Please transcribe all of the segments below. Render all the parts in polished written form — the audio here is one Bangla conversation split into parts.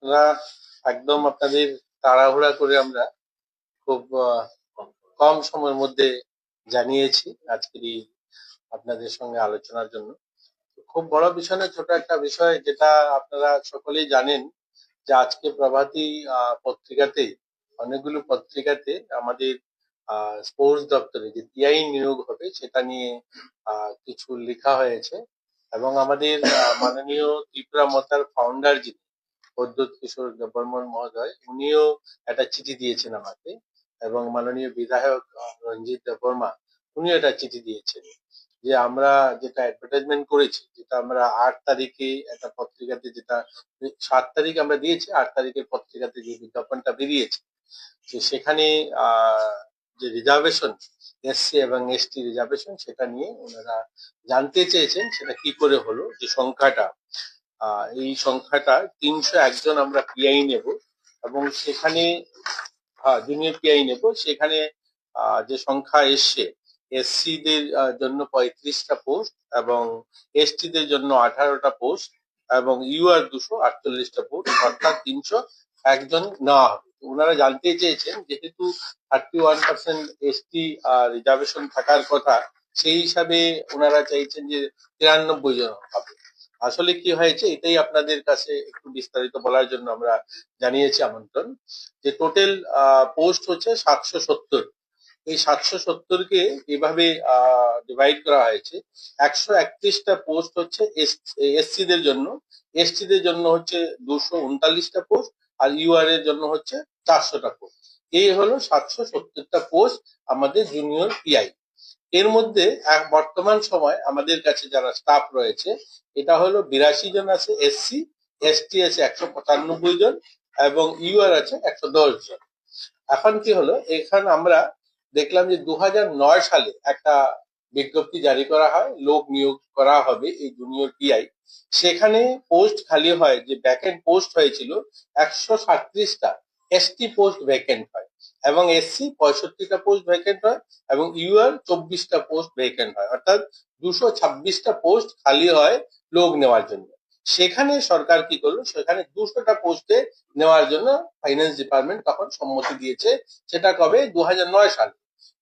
আপনারা একদম আপনাদের তাড়াহুড়া করে আমরা খুব কম সময়ের মধ্যে জানিয়েছি আজকের এই আপনাদের সঙ্গে আলোচনার জন্য। খুব বড় বিষয় না, ছোট একটা বিষয়, যেটা আপনারা সকলেই জানেন যে আজকে প্রভাতী পত্রিকাতে, অনেকগুলো পত্রিকাতে আমাদের স্পোর্টস দপ্তরে যে টিআই নিয়োগ হবে সেটা নিয়ে কিছু লেখা হয়েছে। এবং আমাদের মাননীয় ত্রিপুরা মতার ফাউন্ডার যিনি প্রদ্যোৎ কিশোর দেববর্মন মহোদয়, উনিও একটা চিঠি দিয়েছেন আমাকে, এবং মাননীয় বিধায়ক রঞ্জিত দেববর্মা উনিও একটা চিঠি দিয়েছেন যে আমরা যেটা অ্যাডভার্টাইজমেন্ট করেছি, যেটা আমরা 8 তারিখে একটা পত্রিকাতে, যেটা 7 তারিখ আমরা দিয়েছি, 8 তারিখের পত্রিকাতে যে বিজ্ঞাপনটা বেরিয়েছে, যে সেখানে যে রিজার্ভেশন, এসসি এবং এসটি রিজার্ভেশন, সেটা নিয়ে ওনারা জানতে চেয়েছেন সেটা কি করে হলো, যে সংখ্যাটা এই সংখ্যাটা 301 জন আমরা পিআই নেব, এবং সেখানে জুনিয়র পিআই নেব, সেখানে যে সংখ্যা এসছে, এসসি দের জন্য 35টা পোস্ট এবং এসটি দের জন্য 18টা পোস্ট এবং ইউআর 248টা পোস্ট, অর্থাৎ 301 নেওয়া হবে। ওনারা জানতে চেয়েছেন যেহেতু 31% এসটি রিজার্ভেশন থাকার কথা, সেই হিসাবে ওনারা চাইছেন যে 93 জন হবে। আসলে কি হয়েছে, এটাই আপনাদের কাছে একটু বিস্তারিত বলার জন্য আমরা জানিয়েছি আমন্ত্রণ। যে টোটাল পোস্ট হচ্ছে 770। এই 770 কে এভাবে ডিভাইড করা হয়েছে। 131টা পোস্ট হচ্ছে এসসি দের জন্য, এসটি দের জন্য হচ্ছে 239টা পোস্ট, আর ইউআর এর জন্য হচ্ছে 400টা পোস্ট। এই হলো 770টা পোস্ট আমাদের জুনিয়র পিআই। এর মধ্যে বর্তমান সময় আমাদের কাছে যারা স্টাফ রয়েছে, এটা হলো 82 জন আছে এসসি, এসটি আছে 195 জন এবং ইউআর আছে 110 জন। এখন কি হলো, এখানে আমরা দেখলাম যে 2009 সালে একটা বিজ্ঞপ্তি জারি করা হয়, লোক নিয়োগ করা হবে এই জুনিয়র পিআই। সেখানে পোস্ট খালি হয়, যে ভ্যাকেন্ট পোস্ট হয়েছিল 137টা, এসটি পোস্ট ভ্যাকেন্ট হয় এবং এসসি 65টা পোস্ট ভ্যাকেন্ট হয় এবং ইউআর 24টা পোস্ট ভ্যাকেন্ট হয়, অর্থাৎ 226টা পোস্ট খালি হয় লোক নেওয়ার জন্য। সেখানে সরকার কি করলো, সেখানে 200টা পোস্টে নেওয়ার জন্য ফাইন্যান্স ডিপার্টমেন্ট তখন সম্মতি দিয়েছে। সেটা কবে, 2009 সালে।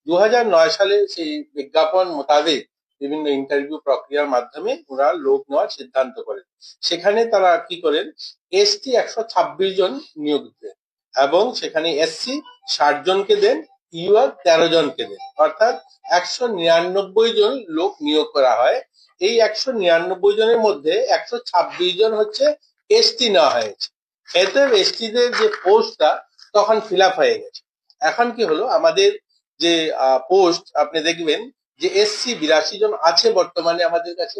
2009 সালে সেই বিজ্ঞাপন মোতাবেক বিভিন্ন ইন্টারভিউ প্রক্রিয়ার মাধ্যমে ওরা লোক নেওয়ার সিদ্ধান্ত করেন। সেখানে তারা কি করেন, এসটি 126 জন নিয়োগ দেন এবং সেখানে এসসি 60 জনকে দেন, ইউআর 13 জনকে দেন, অর্থাৎ 199 জন লোক নিয়োগ করা হয়। এই 199 জনের মধ্যে 126 জন হচ্ছে এসটি নেওয়া হয়েছে। এতে এসটি দের যে পোস্টটা তখন ফিল আপ হয়ে গেছে। এখন কি হলো, আমাদের যে পোস্ট আপনি দেখবেন যে এসসি 82 জন আছে বর্তমানে আমাদের কাছে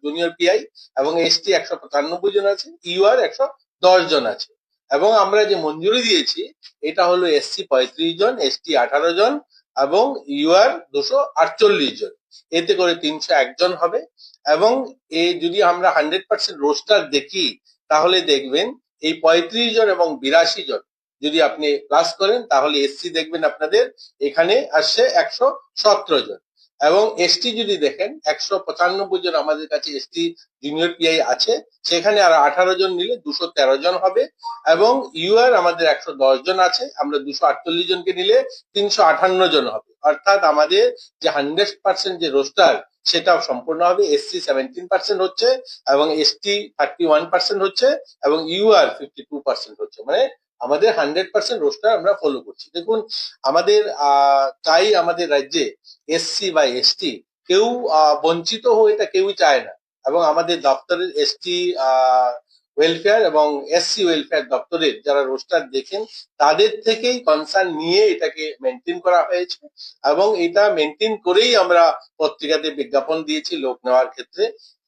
জুনিয়র পিআই, এবং এসটি 195 জন আছে, ইউআর 110 জন আছে। এবং আমরা যে মঞ্জুরি দিয়েছি এটা হলো এসসি 35 জন, এসটি 18 জন এবং ইউআর 248 জন। এতে করে 301 জন হবে। এবং যদি আমরা 100% রোস্টার দেখি, তাহলে দেখবেন এই 35 জন এবং 82 জন যদি আপনি প্লাস করেন, তাহলে এসসি দেখবেন আপনাদের এখানে আসছে 117 জন, এবং এসটি যদি দেখেন 195 জন আমাদের কাছে এসটি জুনিয়র পিআই আছে, সেখানে আর 18 জন নিলে 213 জন হবে। এবং ইউআর আমাদের 110 জন আছে, আমরা 248 জনকে নিলে 358 জন হবে, অর্থাৎ আমাদের যে 100% যে রোস্টার সেটা সম্পূর্ণ হবে। এসসি 17% হচ্ছে এবং এসটি 31% হচ্ছে এবং ইউআর 52% হচ্ছে, মানে আমাদের 100% রোস্টার আমরা ফলো করছি। দেখুন, আমাদের চাই আমাদের রাজ্যে এসসি বা এসটি কেউ বঞ্চিত হোক, এটা কেউই চায় না। এবং আমাদের দপ্তরের এসটি ওয়েলফেয়ার এবং এসসি ওয়েলফেয়ার দপ্তরের যারা রোস্টার দেখেন, তাদের থেকেই কনসার্ন নিয়ে এটাকে মেনটেন করা হয়েছে, এবং এটা মেনটেন করেই আমরা পত্রিকাতে বিজ্ঞাপন দিয়েছি লোক নেওয়ার ক্ষেত্রে।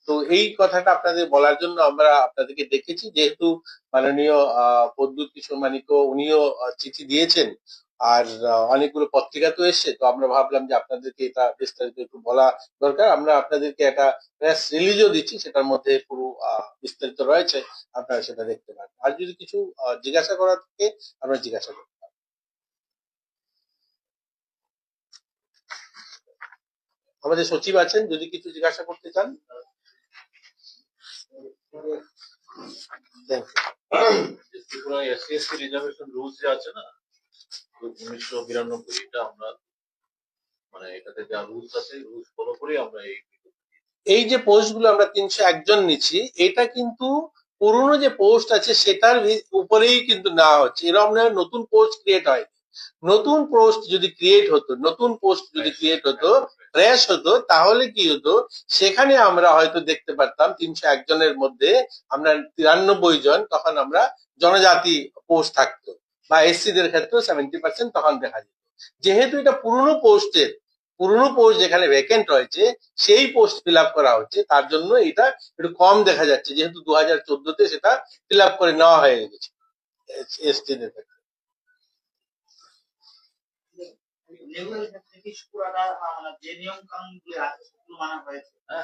তো এই কথাটা আপনাদের বলার জন্য আমরা আপনাদেরকে দেখেছি, যেহেতু মাননীয় প্রদ্যোৎ কিশোর মানিক্য উনিও চিঠি দিয়েছেন, আর অনেকগুলো পত্রিকা তো এসছে, তো আমরা ভাবলাম যে আপনাদেরকে এটা বিস্তারিত একটু বলা দরকার। আমরা আপনাদেরকে একটা প্রেস রিলিজও দিচ্ছি, সেটার মধ্যে পুরো বিস্তারিত রয়েছে, আপনারা সেটা দেখতে পারেন। আর যদি কিছু জিজ্ঞাসা করার থাকে আমরা জিজ্ঞাসা করতে পারি। আমাদের সচিব আছেন, যদি কিছু জিজ্ঞাসা করতে চান। Thank you. Tripura SC reservation rules যে আছে না 1992, এটা আমরা মানে এটাতে যা রুলস আছে রুলস ফলো করে আমরা এই যে পোস্ট গুলো আমরা 301 জন নিচ্ছি, এটা কিন্তু পুরনো যে পোস্ট আছে সেটার উপরেই কিন্তু নেওয়া হচ্ছে। এরকম নয় নতুন পোস্ট ক্রিয়েট হয়। নতুন পোস্ট যদি ক্রিয়েট হতো, নতুন পোস্ট যদি ক্রিয়েট হতো, ফ্রেশ হতো, তাহলে কি হতো, সেখানে আমরা হয়তো দেখতে পারতাম 301 জনের মধ্যে আমরা 93 জন তখন আমরা জনজাতি পোস্ট থাকতো, বা এসসি দের ক্ষেত্রে 70% তখন দেখা যেত। যেহেতু এটা পুরনো পোস্ট যেখানে ভ্যাকেন্ট রয়েছে সেই পোস্ট ফিল আপ করা হচ্ছে, তার জন্য এটা একটু কম দেখা যাচ্ছে, যেহেতু 2014-তে সেটা ফিল আপ করে নেওয়া হয়ে গেছে এসটি দের ক্ষেত্রে।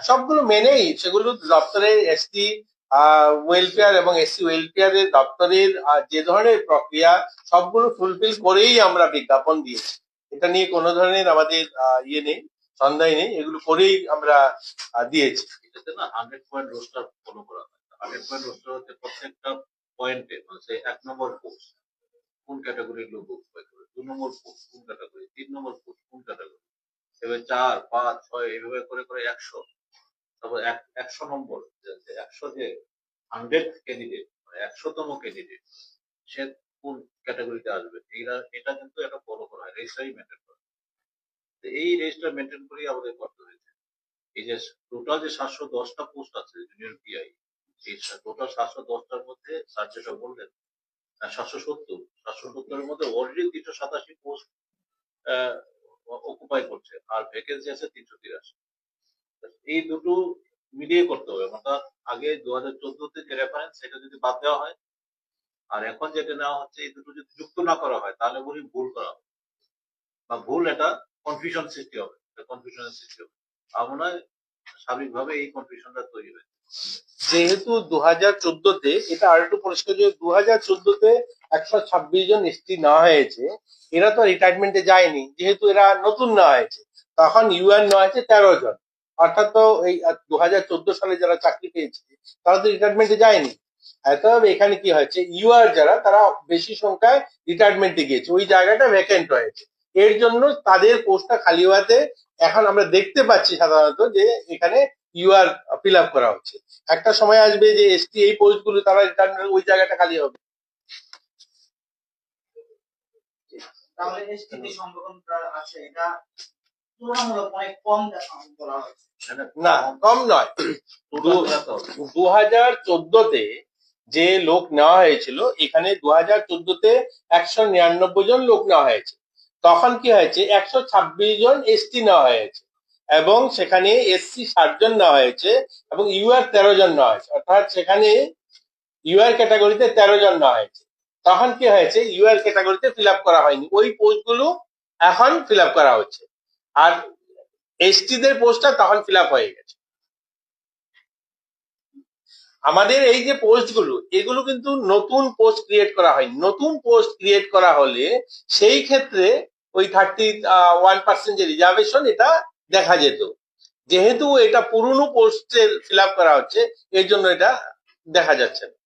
সবগুলো মেনেই, সেগুলো দপ্তরের এসটি ওয়েলফেয়ার এবং এসসি ওয়েলফেয়ারের দপ্তরের যে ধরনের প্রক্রিয়া সবগুলো ফুলফিল করেই আমরা বিজ্ঞাপন দিয়েছি। এটা নিয়ে কোনো ধরনের আমাদের ইয়ে নেই, সন্দেহ নেই, এগুলো করেই আমরা দিয়েছি। এটাতে না 100 পয়েন্ট রোস্টার ফলো করা হয়। 100 পয়েন্ট রোস্টার হচ্ছে প্রত্যেকটা পয়েন্টে, মানে 1 নম্বর পোস্ট কোন ক্যাটাগরির লোক অকুপাই করে, 2 নম্বর পোস্ট কোন ক্যাটাগরি, 3 নম্বর পোস্ট কোন ক্যাটাগরি, এবার 4, 5, 6 এইভাবে করে করে 100। তারপর 100 নম্বর, 100 যে 100 ক্যান্ডিডেট, মানে 100তম ক্যান্ডিডেট, সে কোন ক্যাটাগরিতে আসবে, এটা কিন্তু একটা ফলো করা হয়, রেজিস্টারই মেনটেন করা। এই রেজিস্টার মেনটেন করেই আমাদের করতে হয়েছে। এই যে টোটাল যে 710টা পোস্ট আছে জুনিয়র পিআই, এই টোটাল 710টার মধ্যে স্যার যেটা বললেন 770 এর মধ্যে অলরেডি 387 পোস্ট অকুপাই করছে, আর ভ্যাকেন্সি আছে 383। এই দুটো মিলিয়ে করতে হবে, অর্থাৎ আগে 2014-তে যে রেফারেন্স সেটা যদি বাদ দেওয়া হয় আর এখন যেটা নেওয়া হচ্ছে, এই দুটো যদি যুক্ত না করা হয় তাহলে বলি ভুল করা হবে, বা ভুল একটা কনফিউশন সৃষ্টি হবে, কনফিউশনের সৃষ্টি হবে। আমার মনে হয় স্বাভাবিকভাবে এই কনফিউশনটা তৈরি হয়েছে। যেহেতু 2014-তে, এটা আর একটু পরিষ্কার, যে 2014-তে 126 জন এসটি নেওয়া হয়েছে, এরা তো রিটায়ারমেন্টে যায়নি, যেহেতু এরা নতুন নেওয়া হয়েছে, তখন ইউএন নেওয়া হয়েছে 13 জন। অর্থাৎ তো এই 2014 সালে যারা চাকরি পেয়েছে তারা তো রিটায়ারমেন্টে যায়নি। তবে এখানে কি হয়েছে, ইউআর যারা, তারা বেশি সংখ্যায় রিটায়ারমেন্টে গিয়েছে, ওই জায়গাটা ভ্যাকেন্ট রয়েছে, এর জন্য তাদের পোস্টটা খালি হওয়াতে এখন আমরা দেখতে পাচ্ছি সাধারণত যে এখানে ইউআর ফিল আপ করা হচ্ছে। একটা সময় আসবে যে এসটি এই পোস্ট গুলো তারা রিটার্ন, ওই জায়গাটা খালি হবে। তাহলে এসটি যে সংরক্ষণটা আছে এটা তুলনামূলক অনেক কম বলা হয়েছে। না, কম নয়। 2014-তে যে লোক নেওয়া হয়েছিল, এখানে 2014-তে 199 জন লোক নেওয়া হয়েছে। তখন কি হয়েছে, 126 জন এসটি নেওয়া হয়েছে, এবং সেখানে এসসি 60 জন নেওয়া হয়েছে, এবং ইউআর 13 জন নেওয়া হয়েছে। অর্থাৎ সেখানে ইউআর ক্যাটাগরিতে 13 জন নেওয়া হয়েছে। তখন কি হয়েছে, ইউআর ক্যাটাগরিতে ফিল আপ করা হয়নি, ওই পোস্ট গুলো এখন ফিল আপ করা হচ্ছে, আর এসটি দের পোস্টটা তখন ফিল আপ হয়ে গেছে। আমাদের এই যে পোস্ট গুলো, এগুলো কিন্তু নতুন পোস্ট ক্রিয়েট করা হয়নি। নতুন পোস্ট ক্রিয়েট করা হলে সেই ক্ষেত্রে ওই 31% যে রিজার্ভেশন, এটা দেখা যেত। যেহেতু এটা পুরনো পোস্টের ফিল আপ করা হচ্ছে, এর জন্য এটা দেখা যাচ্ছে না।